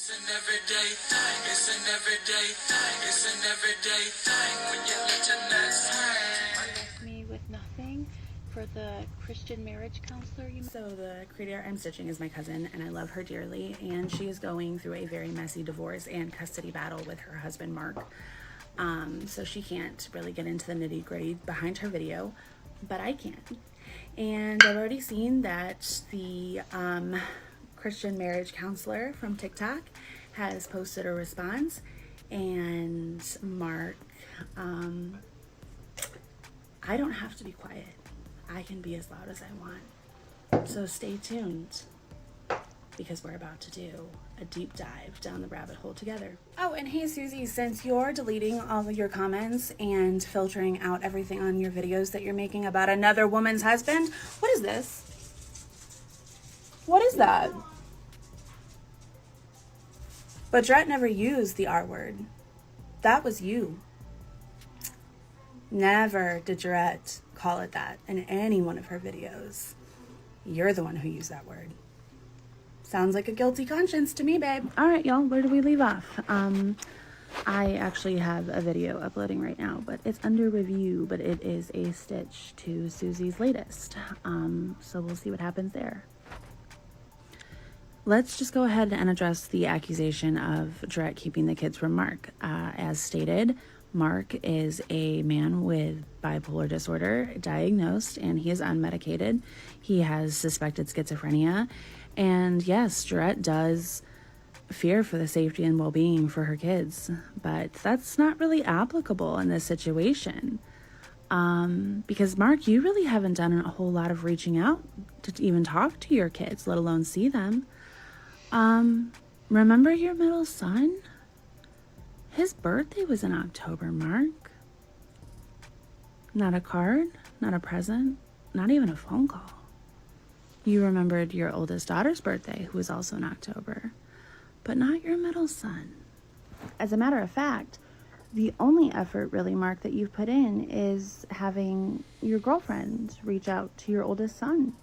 It's an everyday thing. It's an everyday thing. It's an everyday thing when you let your nuts hang. Left me with nothing for the Christian marriage counselor. So the creator I'm stitching is my cousin, and I love her dearly, and she is going through a very messy divorce and custody battle with her husband Mark. So she can't really get into the nitty-gritty behind her video, but I can. And I've already seen that the Christian marriage counselor from TikTok has posted a response, and Mark, I don't have to be quiet. I can be as loud as I want. So stay tuned, because we're about to do a deep dive down the rabbit hole together. Oh, and hey Susie, since you're deleting all of your comments and filtering out everything on your videos that you're making about another woman's husband, what is this? What is that? But Dret never used the R word. That was you. Never did Dret call it that in any one of her videos. You're the one who used that word. Sounds like a guilty conscience to me, babe. All right, y'all, where do we leave off? I actually have a video uploading right now, but it's under review, but it is a stitch to Susie's latest. So we'll see what happens there. Let's just go ahead and address the accusation of Dret keeping the kids from Mark. As stated, Mark is a man with bipolar disorder, diagnosed, and he is unmedicated. He has suspected schizophrenia. And yes, Dret does fear for the safety and well-being for her kids, but that's not really applicable in this situation. Because Mark, you really haven't done a whole lot of reaching out to even talk to your kids, let alone see them. Remember your middle son? His birthday was in October, Mark. Not a card, not a present, not even a phone call. You remembered your oldest daughter's birthday, who was also in October, but not your middle son. As a matter of fact, the only effort really, Mark, that you've put in is having your girlfriend reach out to your oldest son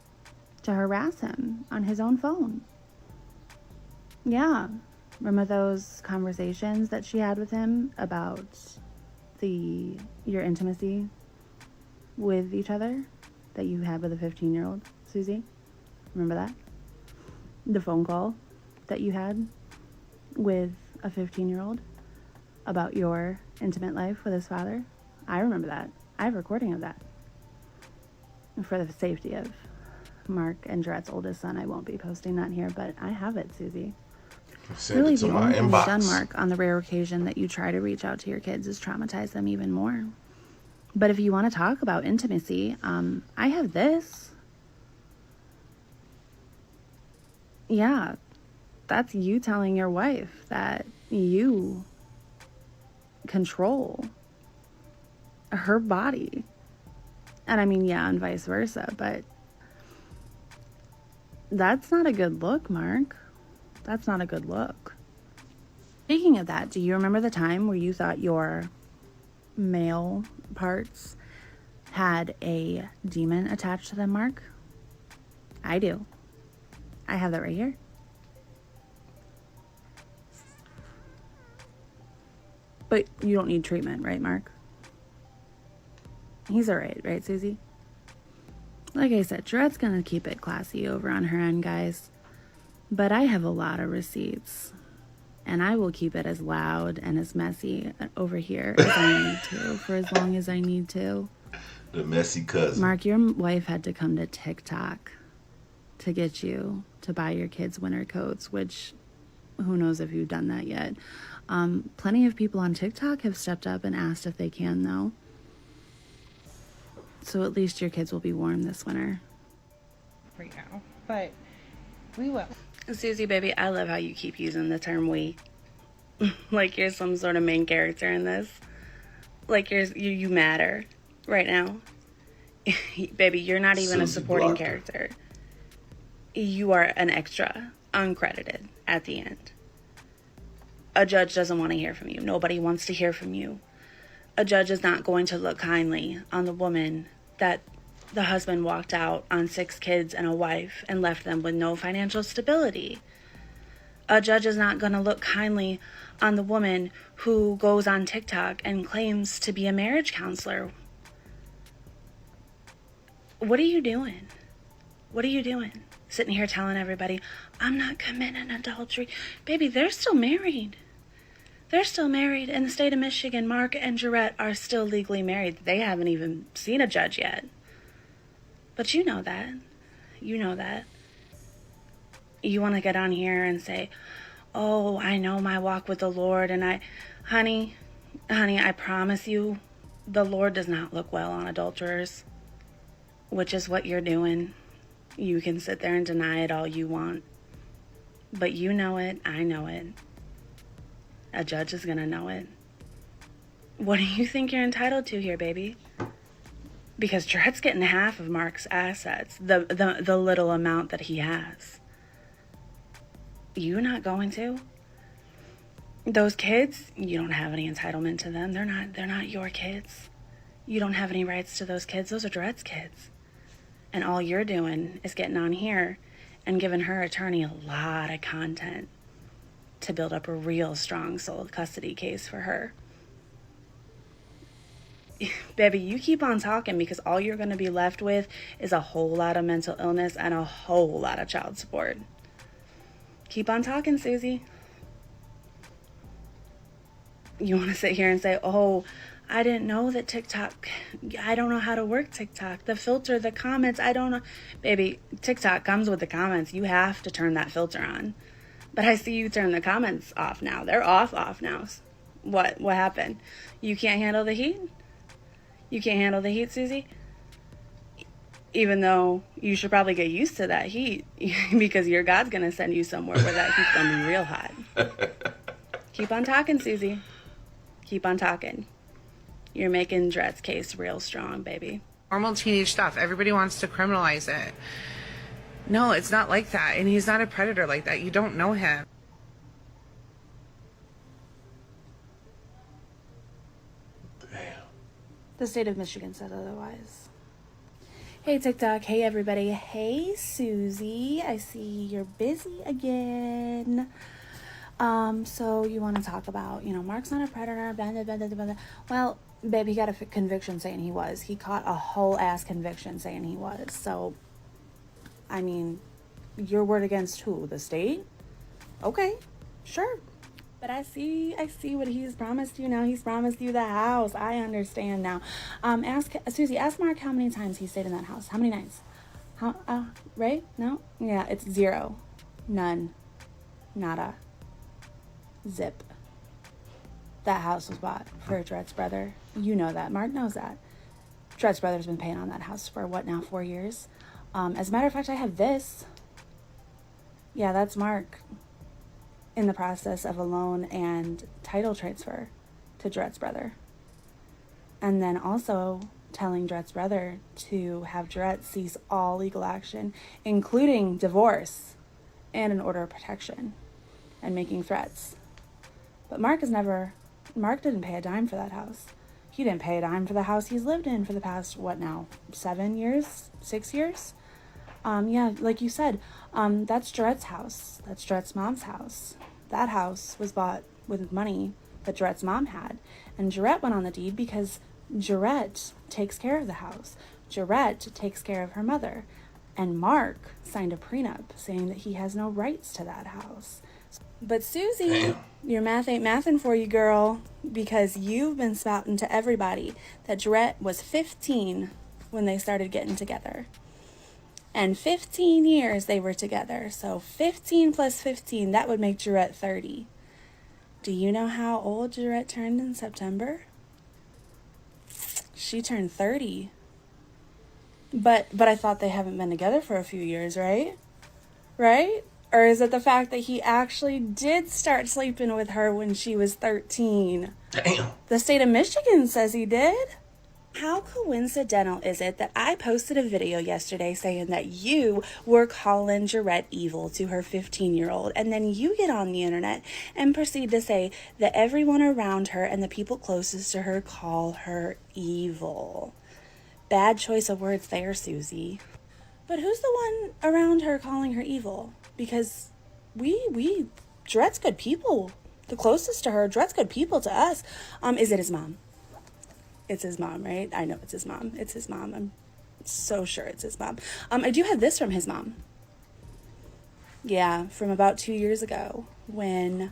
to harass him on his own phone. Yeah, remember those conversations that she had with him about your intimacy with each other that you had with a 15-year-old, Susie? Remember that? The phone call that you had with a 15-year-old about your intimate life with his father? I remember that. I have a recording of that. And for the safety of Mark and Dret's oldest son, I won't be posting that here, but I have it, Susie. Really, the only thing you've done, Mark, on the rare occasion that you try to reach out to your kids is traumatize them even more. But if you want to talk about intimacy, I have this. Yeah, that's you telling your wife that you control her body. And I mean, yeah, and vice versa, but that's not a good look, Mark. That's not a good look. Speaking of that, do you remember the time where you thought your male parts had a demon attached to them, Mark? I do. I have that right here. But you don't need treatment, right, Mark? He's all right, Susie? Like I said, Dret's gonna keep it classy over on her end, guys. But I have a lot of receipts, and I will keep it as loud and as messy over here as I need to, for as long as I need to. The messy cousin. Mark, your wife had to come to TikTok to get you to buy your kids winter coats, which who knows if you've done that yet. Plenty of people on TikTok have stepped up and asked if they can, though. So at least your kids will be warm this winter. Right now, but we will. Susie, baby, I love how you keep using the term we. Like you're some sort of main character in this. Like you matter right now. Baby, you're not even Susie a supporting blocked her. character. You are an extra, uncredited at the end. A judge doesn't want to hear from you. Nobody wants to hear from you. A judge is not going to look kindly on the woman that the husband walked out on 6 kids and a wife and left them with no financial stability. A judge is not going to look kindly on the woman who goes on TikTok and claims to be a marriage counselor. What are you doing? What are you doing? Sitting here telling everybody, I'm not committing adultery. Baby, they're still married. They're still married. In the state of Michigan, Mark and Jarrett are still legally married. They haven't even seen a judge yet. But you know that. You know that. You want to get on here and say, oh, I know my walk with the Lord, and honey, I promise you, the Lord does not look well on adulterers, which is what you're doing. You can sit there and deny it all you want, but you know it, I know it. A judge is gonna know it. What do you think you're entitled to here, baby? Because Jarrett's getting half of Mark's assets, the little amount that he has. You're not going to. Those kids, you don't have any entitlement to them. They're not your kids. You don't have any rights to those kids. Those are Jarrett's kids. And all you're doing is getting on here and giving her attorney a lot of content to build up a real strong sole custody case for her. Baby, you keep on talking, because all you're going to be left with is a whole lot of mental illness and a whole lot of child support. Keep on talking, Susie. You want to sit here and say, oh, I didn't know that TikTok, I don't know how to work TikTok. The filter, the comments, I don't know. Baby, TikTok comes with the comments. You have to turn that filter on. But I see you turn the comments off now. They're off now. What happened? You can't handle the heat? You can't handle the heat, Susie? Even though you should probably get used to that heat, because your God's going to send you somewhere where that heat's going to be real hot. Keep on talking, Susie. Keep on talking. You're making Dret's case real strong, baby. Normal teenage stuff. Everybody wants to criminalize it. No, it's not like that. And he's not a predator like that. You don't know him. Damn. The state of Michigan said otherwise. Hey, TikTok. Hey, everybody. Hey, Susie. I see you're busy again. So you want to talk about, Mark's not a predator, blah, blah, blah, blah, blah. Well, babe, he got a conviction saying he was. He caught a whole ass conviction saying he was. So, I mean, your word against who? The state? Okay, sure. But I see what he's promised you now. He's promised you the house. I understand now. Ask Susie, ask Mark how many times he stayed in that house. How many nights? Right? No? Yeah, it's 0. None. Nada. Zip. That house was bought for Dret's brother. You know that. Mark knows that. Dret's brother's been paying on that house for what now, 4 years? As a matter of fact, I have this. Yeah, that's Mark in the process of a loan and title transfer to Dret's brother. And then also telling Dret's brother to have Dret cease all legal action, including divorce and an order of protection, and making threats. But Mark didn't pay a dime for that house. He didn't pay a dime for the house he's lived in for the past, 7 years? 6 years? Yeah, like you said, that's Dret's house. That's Dret's mom's house. That house was bought with money that Dret's mom had. And Jarrett went on the deed because Jarrett takes care of the house. Jarrett takes care of her mother. And Mark signed a prenup saying that he has no rights to that house. But Susie, Damn. Your math ain't mathing for you, girl, because you've been spouting to everybody that Jarrett was 15 when they started getting together. And 15 years they were together. So 15 plus 15, that would make Jarrett 30. Do you know how old Jarrett turned in September? She turned 30. But I thought they haven't been together for a few years, right? Right? Or is it the fact that he actually did start sleeping with her when she was 13? Damn. The state of Michigan says he did. How coincidental is it that I posted a video yesterday saying that you were calling Jarrett evil to her 15-year-old, and then you get on the internet and proceed to say that everyone around her and the people closest to her call her evil? Bad choice of words there, Susie. But who's the one around her calling her evil? Because we Dred's good people. The closest to her, Dred's good people to us. Is it his mom? It's his mom, right? I know it's his mom. It's his mom. I'm so sure it's his mom. I do have this from his mom. Yeah, from about 2 years ago when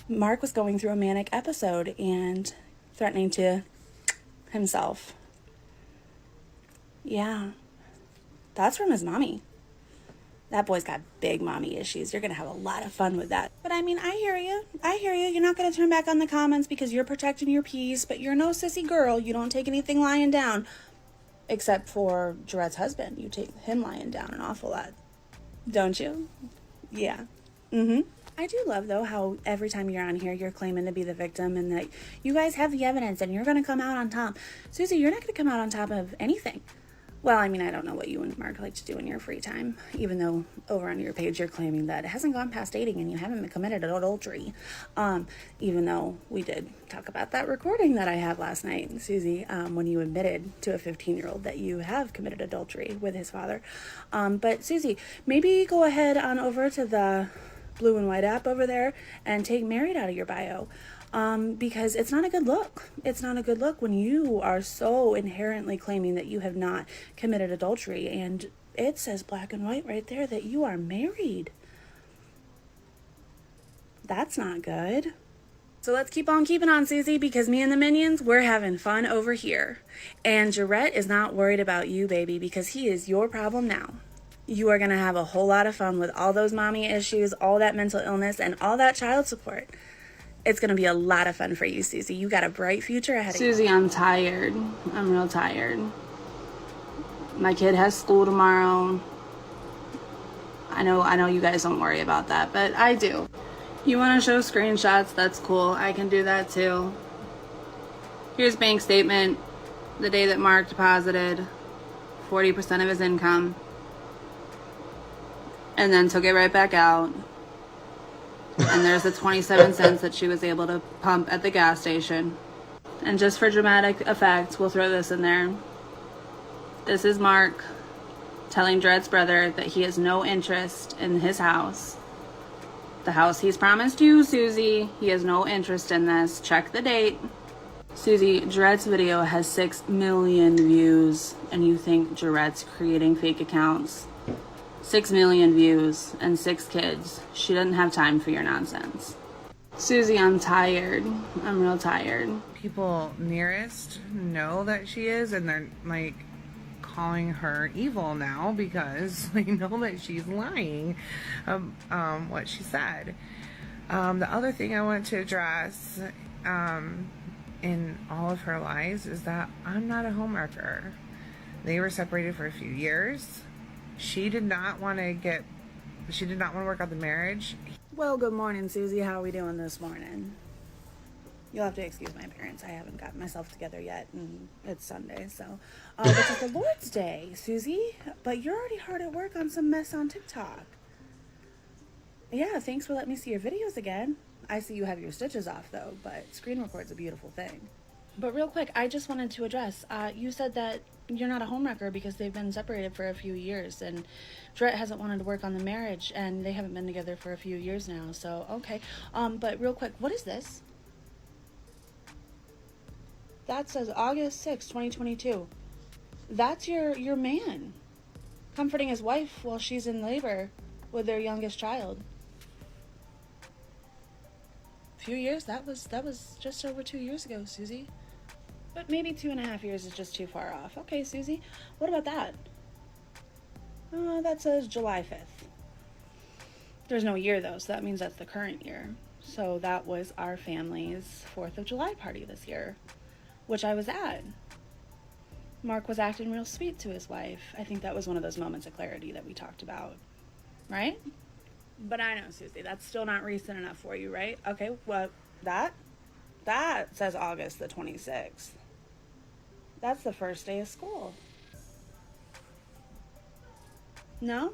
Mark was going through a manic episode and threatening to himself. Yeah, that's from his mommy. That boy's got big mommy issues. You're going to have a lot of fun with that. But I mean, I hear you. I hear you. You're not going to turn back on the comments because you're protecting your peace, but you're no sissy girl. You don't take anything lying down. Except for Dred's husband. You take him lying down an awful lot. Don't you? Yeah. I do love, though, how every time you're on here, you're claiming to be the victim and that you guys have the evidence and you're going to come out on top. Susie, you're not going to come out on top of anything. Well, I mean, I don't know what you and Mark like to do in your free time, even though over on your page you're claiming that it hasn't gone past dating and you haven't committed adultery. Even though we did talk about that recording that I have last night, Susie, when you admitted to a 15-year-old that you have committed adultery with his father. But Susie, maybe go ahead on over to the Blue and White app over there and take married out of your bio. Because it's not a good look. It's not a good look when you are so inherently claiming that you have not committed adultery. And it says black and white right there that you are married. That's not good. So let's keep on keeping on, Susie, because me and the minions, we're having fun over here. And Jarrett is not worried about you, baby, because he is your problem now. You are going to have a whole lot of fun with all those mommy issues, all that mental illness, and all that child support. It's going to be a lot of fun for you, Susie. You got a bright future ahead of you. Susie, I'm tired. I'm real tired. My kid has school tomorrow. I know you guys don't worry about that, but I do. You want to show screenshots? That's cool. I can do that too. Here's bank statement. The day that Mark deposited 40% of his income. And then took it right back out. And there's the 27 cents that she was able to pump at the gas station. And just for dramatic effect, we'll throw this in there. This is Mark telling Dred's brother that he has no interest in his house. The house he's promised you, Susie. He has no interest in this. Check the date. Susie, Dred's video has 6 million views, and you think Dred's creating fake accounts. 6 million views and 6 kids. She doesn't have time for your nonsense. Susie, I'm tired. I'm real tired. People nearest know that she is, and they're like calling her evil now because they know that she's lying what she said. The other thing I want to address in all of her lies is that I'm not a homewrecker. They were separated for a few years. She did not want to work out the marriage. Well, good morning, Susie. How are we doing this morning? You'll have to excuse my appearance. I haven't gotten myself together yet, and it's Sunday, so. Which is the Lord's Day, Susie. But you're already hard at work on some mess on TikTok. Yeah, thanks for letting me see your videos again. I see you have your stitches off, though, but screen record's a beautiful thing. But real quick, I just wanted to address, you said that you're not a homewrecker because they've been separated for a few years, and Dred hasn't wanted to work on the marriage, and they haven't been together for a few years now, so okay. But real quick, what is this? That says August 6, 2022. That's your man comforting his wife while she's in labor with their youngest child. A few years? That was just over 2 years ago, Susie. But maybe 2.5 years is just too far off. Okay, Susie, what about that? That says July 5th. There's no year, though, so that means that's the current year. So that was our family's 4th of July party this year, which I was at. Mark was acting real sweet to his wife. I think that was one of those moments of clarity that we talked about, right? But I know, Susie, that's still not recent enough for you, right? Okay, well, that says August the 26th. That's the first day of school. No?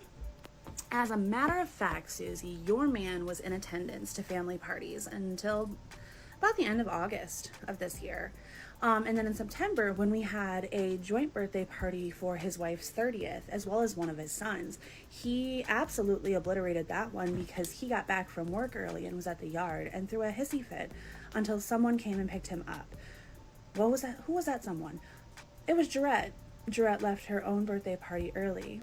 As a matter of fact, Susie, your man was in attendance to family parties until about the end of August of this year. And then in September, when we had a joint birthday party for his wife's 30th, as well as one of his sons, he absolutely obliterated that one because he got back from work early and was at the yard and threw a hissy fit until someone came and picked him up. What was that? Who was that someone? It was Jarette. Jarette left her own birthday party early.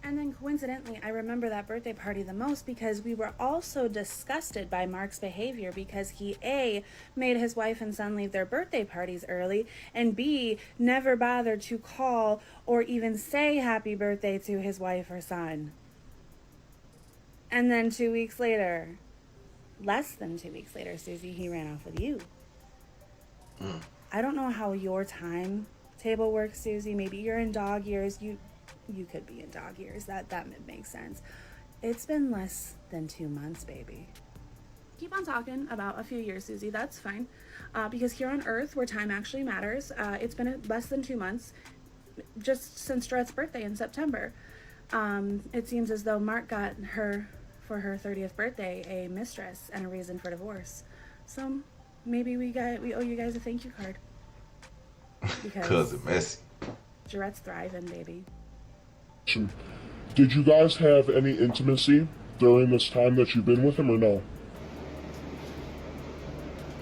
And then coincidentally, I remember that birthday party the most because we were all so disgusted by Mark's behavior because he A, made his wife and son leave their birthday parties early, and B, never bothered to call or even say happy birthday to his wife or son. And then 2 weeks later, less than 2 weeks later, Susie, he ran off with you. I don't know how your timetable works, Susie. Maybe you're in dog years. You could be in dog years. That makes sense. It's been less than 2 months, baby. Keep on talking about a few years, Susie. That's fine. Because here on Earth, where time actually matters, it's been less than 2 months, just since Dred's birthday in September. It seems as though Mark got her, for her 30th birthday, a mistress and a reason for divorce. So maybe we owe you guys a thank you card. Because Cousin Messy. Jarette's thriving, baby. Did you guys have any intimacy during this time that you've been with him or no?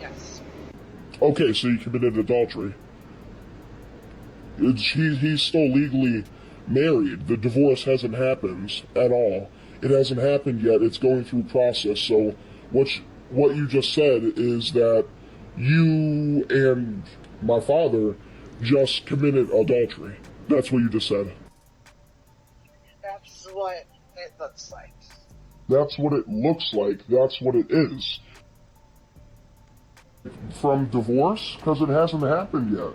Yes. Okay, so you committed adultery. He's still legally married. The divorce hasn't happened at all. It hasn't happened yet. It's going through process. So what you just said is that you and my father just committed adultery. That's what you just said. That's what it looks like. That's what it looks like. That's what it is. From divorce? Because it hasn't happened yet.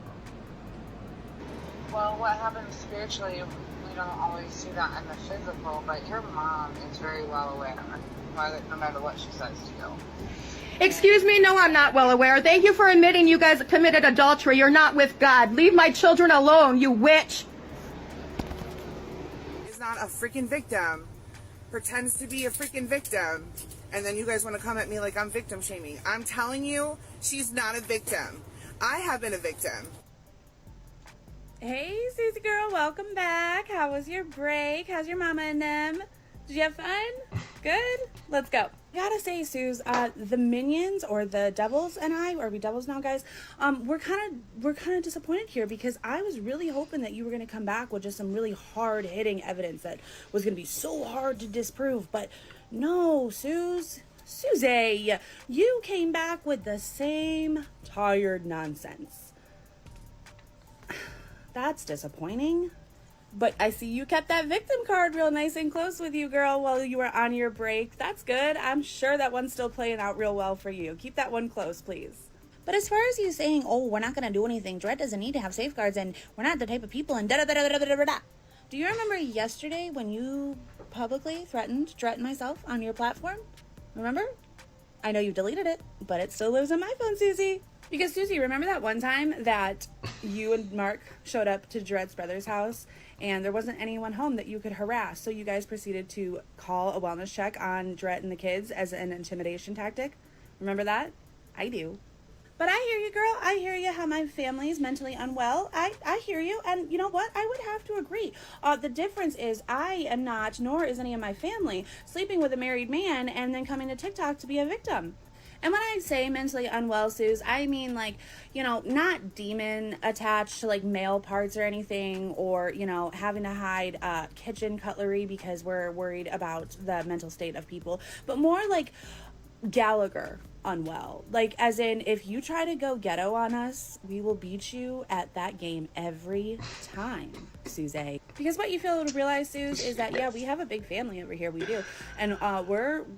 Well, what happens spiritually, we don't always see that in the physical, but your mom is very well aware, no matter what she says to you. Excuse me, no, I'm not well aware. Thank you for admitting you guys committed adultery. You're not with God. Leave my children alone, you witch. Is not a freaking victim. Pretends to be a freaking victim. And then you guys want to come at me like I'm victim shaming. I'm telling you, she's not a victim. I have been a victim. Hey, Susie girl, welcome back. How was your break? How's your mama and them? Did you have fun? Good? Let's go. I gotta say, Suze, the minions or the devils and I, are we devils now, guys? We're kind of disappointed here because I was really hoping that you were gonna come back with just some really hard hitting evidence that was gonna be so hard to disprove, but no, Susie, you came back with the same tired nonsense. That's disappointing. But I see you kept that victim card real nice and close with you, girl, while you were on your break. That's good. I'm sure that one's still playing out real well for you. Keep that one close, please. But as far as you saying, oh, we're not going to do anything, Dred doesn't need to have safeguards, and we're not the type of people, and da-da-da-da-da-da-da-da. Do you remember yesterday when you publicly threatened Dred and myself on your platform? Remember? I know you deleted it, but it still lives on my phone, Susie. Because, Susie, remember that one time that you and Mark showed up to Dred's brother's house and there wasn't anyone home that you could harass, so you guys proceeded to call a wellness check on Dred and the kids as an intimidation tactic? Remember that? I do. But I hear you, girl. I hear you how my family is mentally unwell. I hear you. And you know what? I would have to agree. The difference is I am not, nor is any of my family, sleeping with a married man and then coming to TikTok to be a victim. And when I say mentally unwell, Suze, I mean like, not demon attached to like male parts or anything, or, having to hide kitchen cutlery because we're worried about the mental state of people, but more like Gallagher unwell. Like, as in, if you try to go ghetto on us, we will beat you at that game every time, Suze. Because what you fail to realize, Suze, is that, yeah, we have a big family over here. We do. And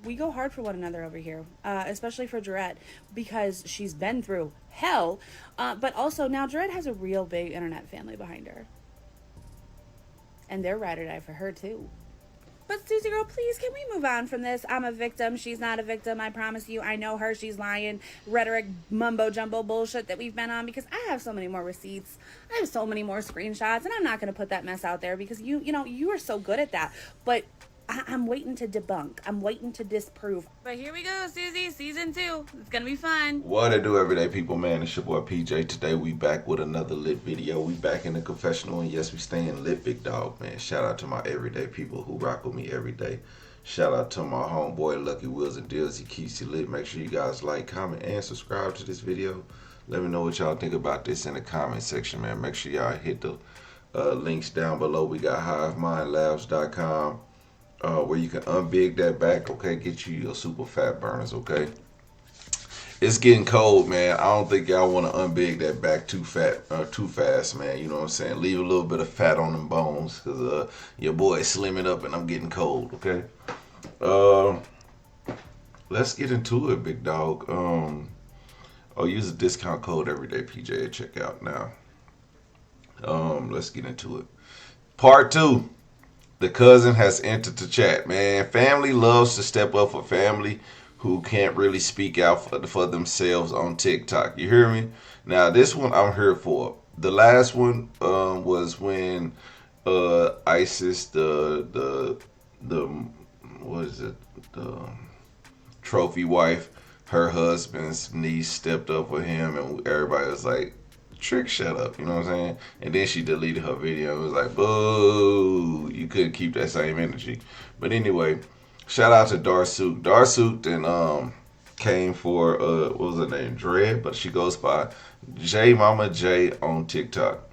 we go hard for one another over here, especially for Jarette, because she's been through hell. But also, now Jarette has a real big internet family behind her. And they're ride or die for her, too. But Susie girl, please, can we move on from this? I'm a victim. She's not a victim. I promise you. I know her. She's lying. Rhetoric, mumbo jumbo bullshit that we've been on, because I have so many more receipts. I have so many more screenshots, and I'm not going to put that mess out there because you are so good at that. But I'm waiting to debunk. I'm waiting to disprove. But here we go, Susie, season 2. It's gonna be fun. What it do, everyday people, man? It's your boy PJ. Today we back with another lit video. We back in the confessional, and yes, we staying lit, big dog, man. Shout out to my everyday people who rock with me every day. Shout out to my homeboy Lucky Wheels and Deals. He keeps you lit. Make sure you guys like, comment, and subscribe to this video. Let me know what y'all think about this in the comment section, man. Make sure y'all hit the links down below. We got HiveMindLabs.com. Where you can unbig that back, okay? Get you your super fat burners, okay? It's getting cold, man. I don't think y'all want to unbig that back too fast, man. You know what I'm saying? Leave a little bit of fat on them bones, because your boy is slimming up and I'm getting cold, okay? Let's get into it, big dog. I'll use a discount code everydaypj at checkout now. Let's get into it. Part 2. The cousin has entered the chat, man. Family loves to step up for family who can't really speak out for themselves on TikTok. You hear me? Now, this one I'm here for. The last one was when Isis, the what is it? The trophy wife, her husband's niece stepped up for him, and everybody was like, Trick, shut up, you know what I'm saying? And then she deleted her video. It was like, boo, you couldn't keep that same energy. But anyway, shout out to Darsook. Darsook then came for what was her name? Dread, but she goes by J Mama J on TikTok.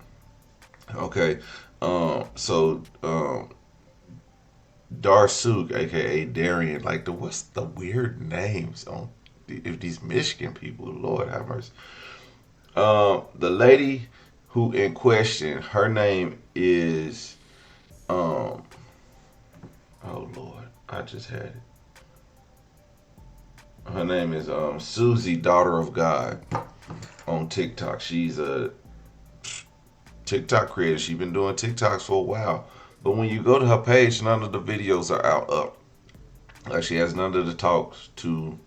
Okay. So Darsook, aka Darian, like what's the weird names on these Michigan people? Lord have mercy. The lady who in question, her name is, oh Lord, I just had it. Her name is Susie, Daughter of God, on TikTok. She's a TikTok creator. She's been doing TikToks for a while. But when you go to her page, none of the videos are up. Like, she has none of the talks to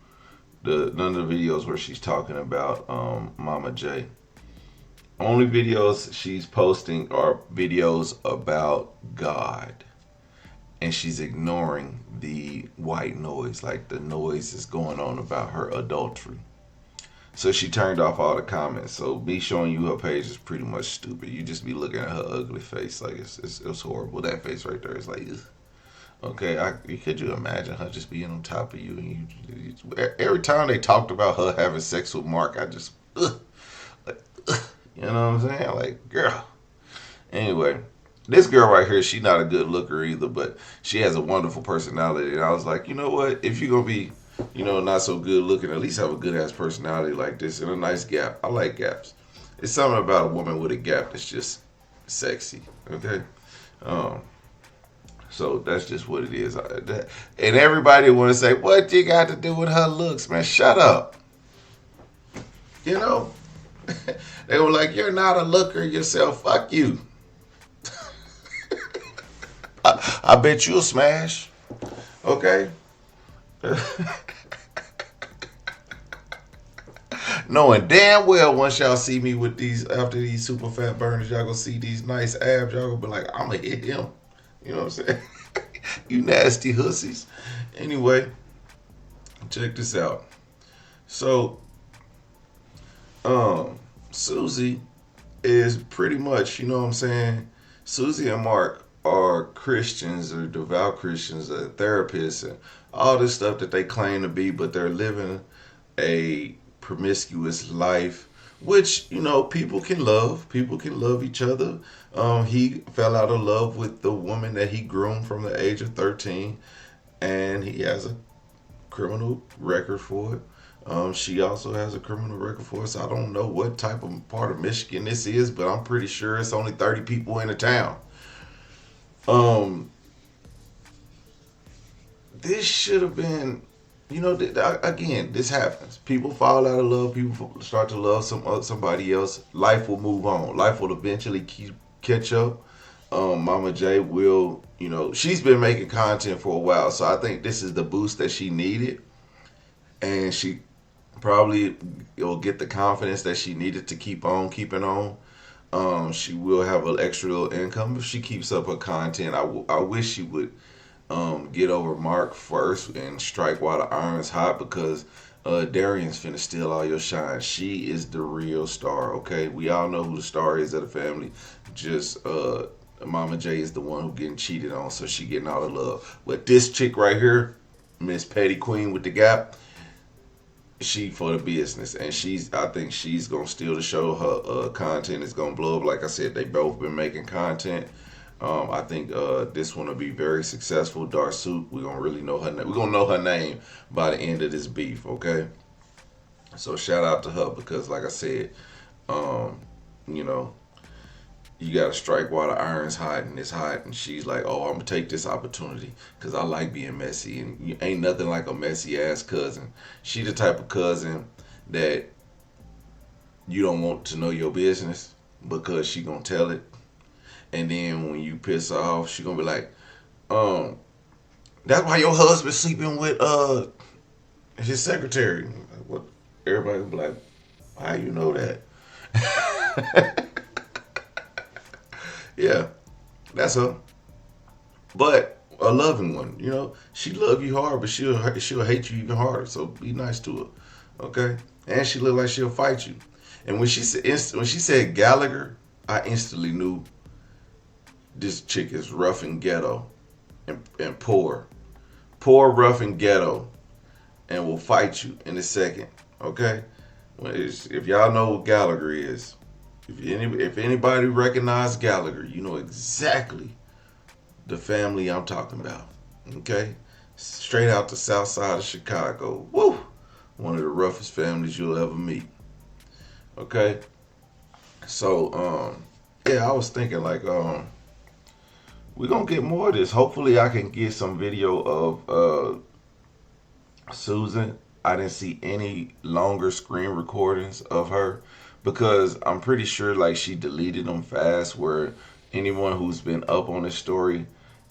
none of the videos where she's talking about Mama J. Only videos she's posting are videos about God, and she's ignoring the white noise, like the noise is going on about her adultery. So she turned off all the comments. So me showing you her page is pretty much stupid. You just be looking at her ugly face, like it's horrible. That face right there is like, ugh. Okay, could you imagine her just being on top of you? And every time they talked about her having sex with Mark, I just, you know what I'm saying? Like, girl. Anyway, this girl right here, she's not a good looker either, but she has a wonderful personality. And I was like, you know what? If you're going to be, not so good looking, at least have a good ass personality like this and a nice gap. I like gaps. It's something about a woman with a gap that's just sexy. Okay? So that's just what it is. And everybody want to say, what you got to do with her looks, man? Shut up. They were like, you're not a looker yourself. Fuck you. I bet you'll smash. Okay? Knowing damn well once y'all see me with after these super fat burners, y'all gonna see these nice abs. Y'all gonna be like, I'm gonna hit him. You know what I'm saying? You nasty hussies. Anyway, check this out. So, Susie is pretty much, you know what I'm saying? Susie and Mark are Christians or devout Christians or therapists and all this stuff that they claim to be, but they're living a promiscuous life, which, people can love. People can love each other. He fell out of love with the woman that he groomed from the age of 13, and he has a criminal record for it. She also has a criminal record for it, so I don't know what type of part of Michigan this is, but I'm pretty sure it's only 30 people in the town. This should have been, again, this happens. People fall out of love. People start to love somebody else. Life will move on. Life will eventually catch up. Mama J will, she's been making content for a while, so I think this is the boost that she needed, and she probably will get the confidence that she needed to keep on keeping on. She will have an extra little income if she keeps up her content. I wish she would get over Mark first and strike while the iron's hot, because Darian's finna steal all your shine. She is the real star, okay? We all know who the star is of the family. Just Mama J is the one who getting cheated on, so she getting all the love. But this chick right here, Miss Petty Queen with the Gap, she for the business, and I think she's gonna steal the show. Her content is gonna blow up. Like I said, they both been making content. I think this one will be very successful. Darsuit, we're gonna really know her name. We're gonna know her name by the end of this beef, okay? So shout out to her, because like I said, you know, you gotta strike while the iron's hot, and it's hot, and she's like, oh, I'm gonna take this opportunity because I like being messy, and you ain't nothing like a messy ass cousin. She the type of cousin that you don't want to know your business because she gonna tell it, and then when you piss her off, she gonna be like, that's why your husband sleeping with his secretary. What? Everybody be like, how you know that? Yeah, that's her. But a loving one, you know. She love you hard, but she'll hate you even harder. So be nice to her, okay? And she look like she'll fight you. And when she said Gallagher, I instantly knew this chick is rough and ghetto and poor, rough and ghetto, and will fight you in a second, okay? If y'all know what Gallagher is. If anybody recognize Gallagher, you know exactly the family I'm talking about. Okay? Straight out the south side of Chicago. Woo! One of the roughest families you'll ever meet. Okay? So, yeah, I was thinking like, we're gonna get more of this. Hopefully I can get some video of Susan. I didn't see any longer screen recordings of her, because I'm pretty sure like she deleted them fast, where anyone who's been up on this story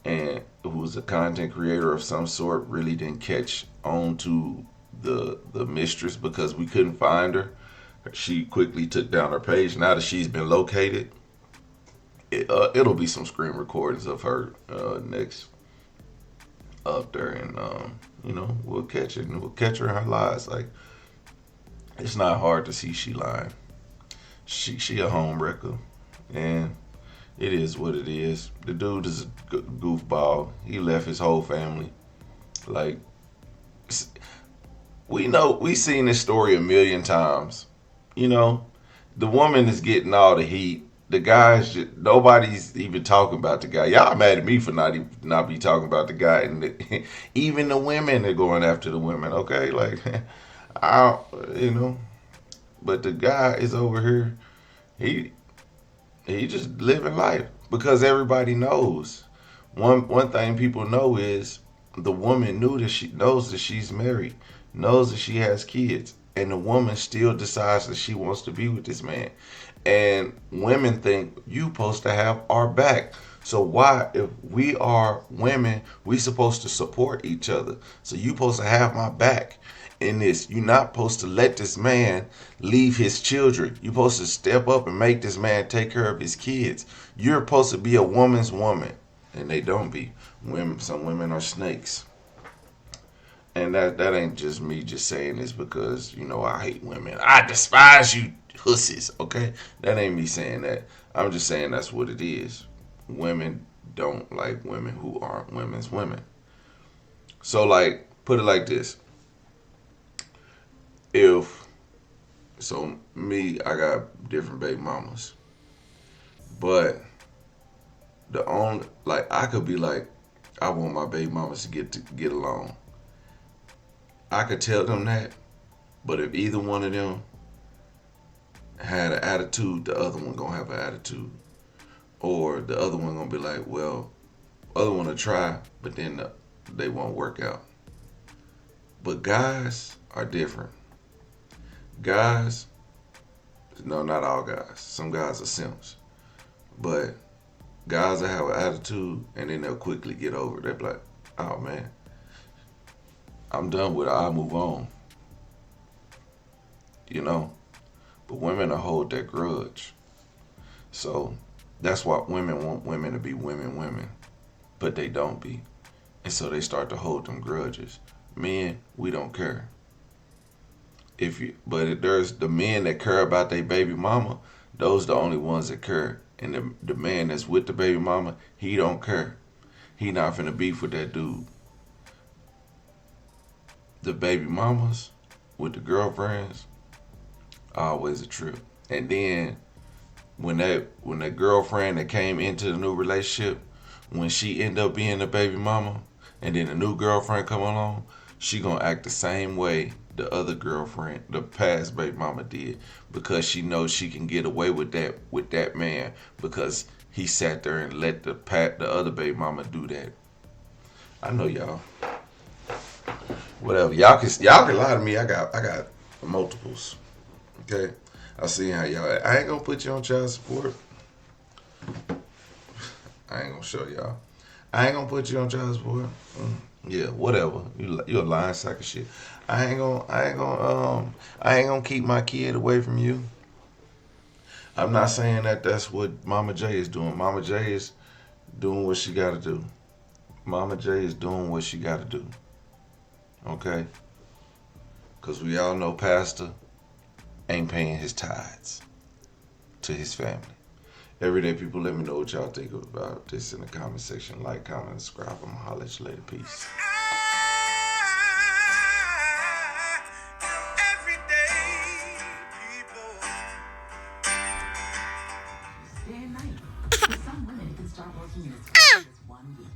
and who's a content creator of some sort really didn't catch on to the mistress, because we couldn't find her. She quickly took down her page. Now that she's been located, it'll be some screen recordings of her next up there, and you know, we'll catch it, and we'll catch her in her lies. Like, it's not hard to see she lying. She a home wrecker, and it is what it is. The dude is a goofball. He left his whole family. Like, we seen this story a million times. You know, the woman is getting all the heat. The guys, nobody's even talking about the guy. Y'all mad at me for not be talking about the guy, and even the women are going after the women. Okay, like, you know. But the guy is over here, he just living life, because everybody knows. One thing people know is the woman knows that she's married, knows that she has kids, and the woman still decides that she wants to be with this man. And women think you supposed to have our back. So why, if we are women, we supposed to support each other. So you supposed to have my back in this. You're not supposed to let this man leave his children. You're supposed to step up and make this man take care of his kids. You're supposed to be a woman's woman, and they don't be. Some women are snakes. And that ain't just me just saying this because, you know, I hate women. I despise you hussies, okay? That ain't me saying that. I'm just saying that's what it is. Women don't like women who aren't women's women. So, like, put it like this. Me, I got different baby mamas. But I could be like, I want my baby mamas to get along. I could tell them that, but if either one of them had an attitude, the other one gonna have an attitude. Or the other one gonna be like, well, other one will try, but then they won't work out. But guys are different. Guys, no, not all guys. Some guys are simps. But guys that have an attitude, and then they'll quickly get over it. They'll be like, oh man, I'm done with it. I'll move on. You know? But women will hold that grudge. So that's why women want women to be women. But they don't be. And so they start to hold them grudges. Men, we don't care. But there's the men that care about their baby mama, those the only ones that care. And the man that's with the baby mama, he don't care. He not finna beef with that dude. The baby mamas with the girlfriends, always a trip. And then when that girlfriend that came into the new relationship, when she end up being the baby mama, and then the new girlfriend come along, she gonna act the same way the other girlfriend, the past baby mama did, because she knows she can get away with that man because he sat there and let the other baby mama do that. I know y'all. Whatever. Y'all can lie to me. I got multiples. Okay? I see how y'all. I ain't gonna put you on child support. I ain't gonna show y'all. I ain't gonna put you on child support. Yeah, whatever. You're a lying sack of shit. I ain't gonna keep my kid away from you. I'm not saying that that's what Mama J is doing. Mama J is doing what she gotta do. Mama J is doing what she gotta do. Okay? Because we all know Pastor ain't paying his tithes to his family. Everyday people, let me know what y'all think about this in the comment section. Like, comment, and subscribe. I'm gonna holler at you later. Peace. Day and night. For some women, it can start working in as quick as 1 week.